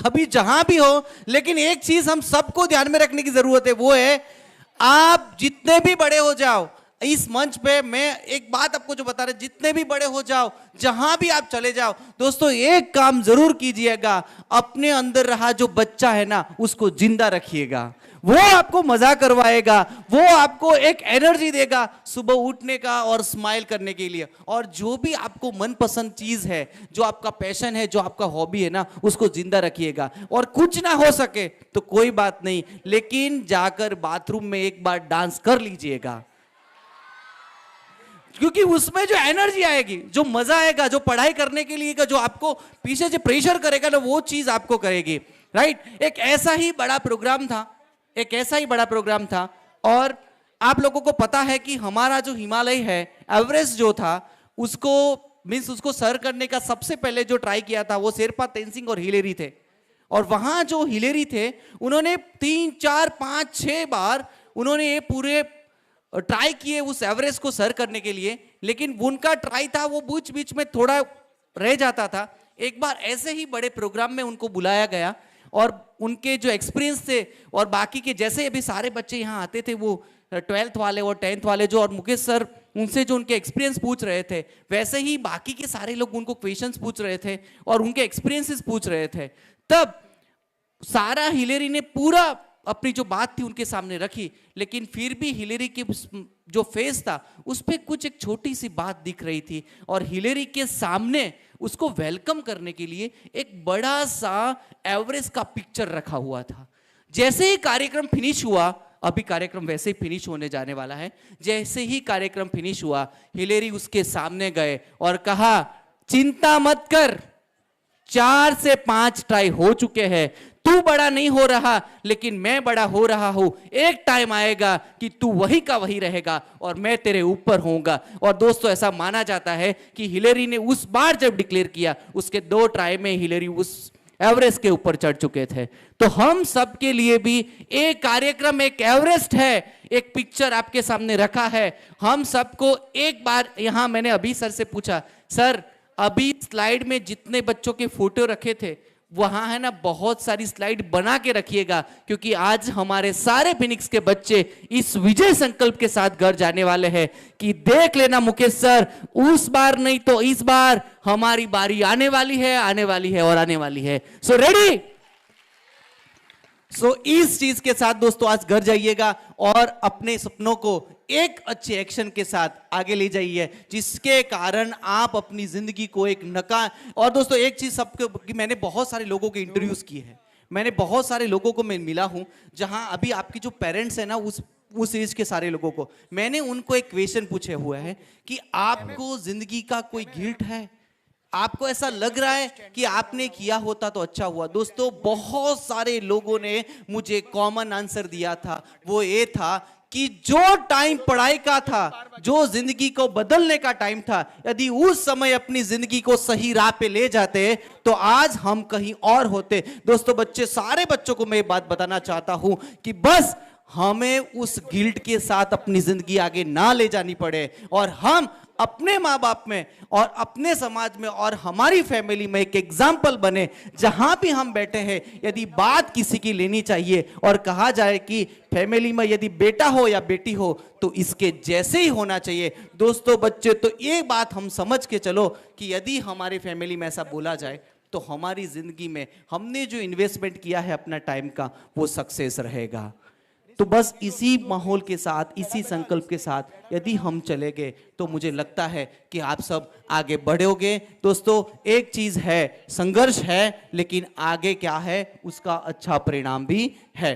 अभी जहां भी हो, लेकिन एक चीज हम सबको ध्यान में रखने की जरूरत है, वो है आप जितने भी बड़े हो जाओ, इस मंच पे मैं एक बात आपको जो बता रहे, जितने भी बड़े हो जाओ, जहां भी आप चले जाओ, दोस्तों एक काम जरूर कीजिएगा, अपने अंदर रहा जो बच्चा है ना उसको जिंदा रखिएगा। वो आपको मजा करवाएगा, वो आपको एक एनर्जी देगा सुबह उठने का और स्माइल करने के लिए। और जो भी आपको मनपसंद चीज है, जो आपका पैशन है, जो आपका हॉबी है ना, उसको जिंदा रखिएगा। और कुछ ना हो सके तो कोई बात नहीं, लेकिन जाकर बाथरूम में एक बार डांस कर लीजिएगा, क्योंकि उसमें जो एनर्जी आएगी, जो मजा आएगा, जो पढ़ाई करने के लिए का जो आपको पीछे से प्रेशर करेगा ना, वो चीज आपको करेगी। राइट। एक ऐसा ही बड़ा प्रोग्राम था, एक ऐसा ही बड़ा प्रोग्राम था। और आप लोगों को पता है कि हमारा जो हिमालय है, एवरेस्ट जो था, उसको मींस उसको सर करने का सबसे पहले जो ट्राई किया था वो शेरपा तेंजिंग और हिलेरी थे। और वहां जो हिलेरी थे, उन्होंने 3 4 5 6 बार उन्होंने ये पूरे ट्राई किए उस एवरेस्ट को सर करने के लिए, लेकिन उनका ट्राई था वो बीच बीच में थोड़ा रह जाता था। एक बार ऐसे ही बड़े प्रोग्राम में उनको बुलाया गया और उनके जो एक्सपीरियंस थे, और बाकी के जैसे अभी सारे बच्चे यहाँ आते थे, वो 12th वाले और 10th वाले जो, और मुकेश सर उनसे जो उनके एक्सपीरियंस पूछ रहे थे, वैसे ही बाकी के सारे लोग उनको क्वेश्चंस पूछ रहे थे और उनके एक्सपीरियंसेस पूछ रहे थे। तब सारा हिलेरी ने पूरा अपनी जो बात थी उनके सामने रखी, लेकिन फिर भी हिलेरी की जो फेस था उस पर कुछ एक छोटी सी बात दिख रही थी। और हिलेरी के सामने उसको वेलकम करने के लिए एक बड़ा सा एवरेस्ट का पिक्चर रखा हुआ था। जैसे ही कार्यक्रम फिनिश हुआ, अभी कार्यक्रम वैसे ही फिनिश होने जाने वाला है, जैसे ही कार्यक्रम फिनिश हुआ, हिलेरी उसके सामने गए और कहा, चिंता मत कर, 4 से 5 ट्राई हो चुके हैं, तू बड़ा नहीं हो रहा लेकिन मैं बड़ा हो रहा हूं। एक टाइम आएगा कि तू वही का वही रहेगा और मैं तेरे ऊपर होऊंगा। और दोस्तों ऐसा माना जाता है कि हिलेरी ने उस बार जब डिक्लेयर किया, उसके 2 ट्राई में हिलेरी उस एवरेस्ट के ऊपर चढ़ चुके थे। तो हम सब के लिए भी एक कार्यक्रम, एक एवरेस्ट है, एक पिक्चर आपके सामने रखा है। हम सबको एक बार, यहां मैंने अभी सर से पूछा, सर अभी स्लाइड में जितने बच्चों के फोटो रखे थे वहां है ना, बहुत सारी स्लाइड बना के रखिएगा, क्योंकि आज हमारे सारे फिनिक्स के बच्चे इस विजय संकल्प के साथ घर जाने वाले हैं कि देख लेना मुकेश सर, उस बार नहीं तो इस बार हमारी बारी आने वाली है, आने वाली है और आने वाली है। So ready? सो इस चीज के साथ दोस्तों आज घर जाइएगा और अपने सपनों को एक अच्छे एक्शन के साथ आगे ले जाइए, जिसके कारण आप अपनी जिंदगी को एक नका। और दोस्तों एक चीज सबके, मैंने बहुत सारे लोगों के इंटरव्यूज किए हैं, मैंने बहुत सारे लोगों को मैं मिला हूं, जहां अभी आपके जो पेरेंट्स है ना, उस एज के सारे लोगों को मैंने उनको एक क्वेश्चन पूछे हुए हैं कि आपको जिंदगी का कोई गिल्ट है, आपको ऐसा लग रहा है कि आपने किया होता तो अच्छा हुआ। दोस्तों बहुत सारे लोगों ने मुझे कॉमन आंसर दिया था, वो ये था कि जो टाइम पढ़ाई का था, जो जिंदगी को बदलने का टाइम था, यदि उस समय अपनी जिंदगी को सही राह पे ले जाते तो आज हम कहीं और होते। दोस्तों बच्चे, सारे बच्चों को मैं ये बात बताना चाहता हूं कि बस हमें उस गिल्ट के साथ अपनी जिंदगी आगे ना ले जानी पड़े, और हम अपने माँ बाप में और अपने समाज में और हमारी फैमिली में एक एग्जाम्पल बने। जहां भी हम बैठे हैं, यदि बात किसी की लेनी चाहिए और कहा जाए कि फैमिली में यदि बेटा हो या बेटी हो तो इसके जैसे ही होना चाहिए। दोस्तों बच्चे, तो ये बात हम समझ के चलो कि यदि हमारी फैमिली में ऐसा बोला जाए तो हमारी जिंदगी में हमने जो इन्वेस्टमेंट किया है अपना टाइम का, वो सक्सेस रहेगा। तो बस इसी माहौल के साथ, इसी संकल्प के साथ यदि हम चले गए तो मुझे लगता है कि आप सब आगे बढ़ोगे। दोस्तों एक चीज है, संघर्ष है, लेकिन आगे क्या है उसका अच्छा परिणाम भी है।